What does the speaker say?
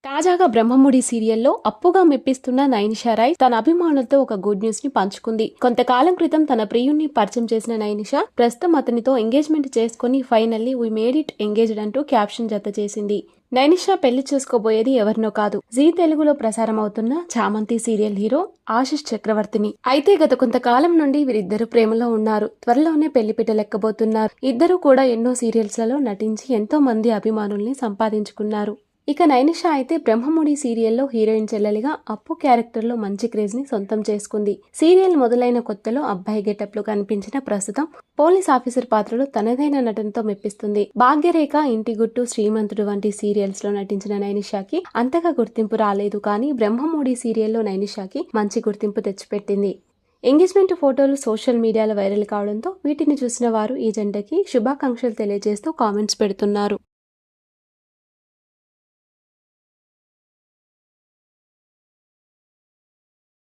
తాజాగా బ్రహ్మముడి సీరియల్లో అప్పుగా మెప్పిస్తున్న నైనిషా రాయ్ తన అభిమానులతో ఒక గుడ్ న్యూస్ ని పంచుకుంది. కొంతకాలం క్రితం తన ప్రియుణ్ణి పరిచయం చేసిన నైనిషా ప్రస్తుతం అతనితో ఎంగేజ్మెంట్ చేసుకుని finally we made it engaged అంటూ క్యాప్షన్ జత చేసింది. నైనిషా పెళ్లి చేసుకోబోయేది ఎవరినో కాదు, జీ తెలుగులో ప్రసారం అవుతున్న చామంతి సీరియల్ హీరో ఆశిష్ చక్రవర్తిని. అయితే గత కొంతకాలం నుండి వీరిద్దరు ప్రేమలో ఉన్నారు. త్వరలోనే పెళ్లి పిటలెక్కబోతున్నారు. ఇద్దరు కూడా ఎన్నో సీరియల్స్ లలో నటించి ఎంతో మంది అభిమానుల్ని సంపాదించుకున్నారు. ఇక నైనిషా అయితే బ్రహ్మముడి సీరియల్లో హీరోయిన్ చెల్లెలిగా అప్పు క్యారెక్టర్ లో మంచి క్రేజ్ ని సొంతం చేసుకుంది. సీరియల్ మొదలైన కొత్తలో అబ్బాయి గెటప్ లో కనిపించిన ప్రస్తుతం పోలీస్ ఆఫీసర్ పాత్రలో తనదైన నటనతో మెప్పిస్తుంది. భాగ్యరేఖ, ఇంటి గుట్టు, శ్రీమంతుడు వంటి సీరియల్స్ లో నటించిన నైనిషాకి అంతగా గుర్తింపు రాలేదు. కానీ బ్రహ్మముడి సీరియల్లో నైనిషాకి మంచి గుర్తింపు తెచ్చిపెట్టింది. ఎంగేజ్మెంట్ ఫోటోలు సోషల్ మీడియాలో వైరల్ కావడంతో వీటిని చూసిన వారు ఈ జంటకి శుభాకాంక్షలు తెలియజేస్తూ కామెంట్స్ పెడుతున్నారు.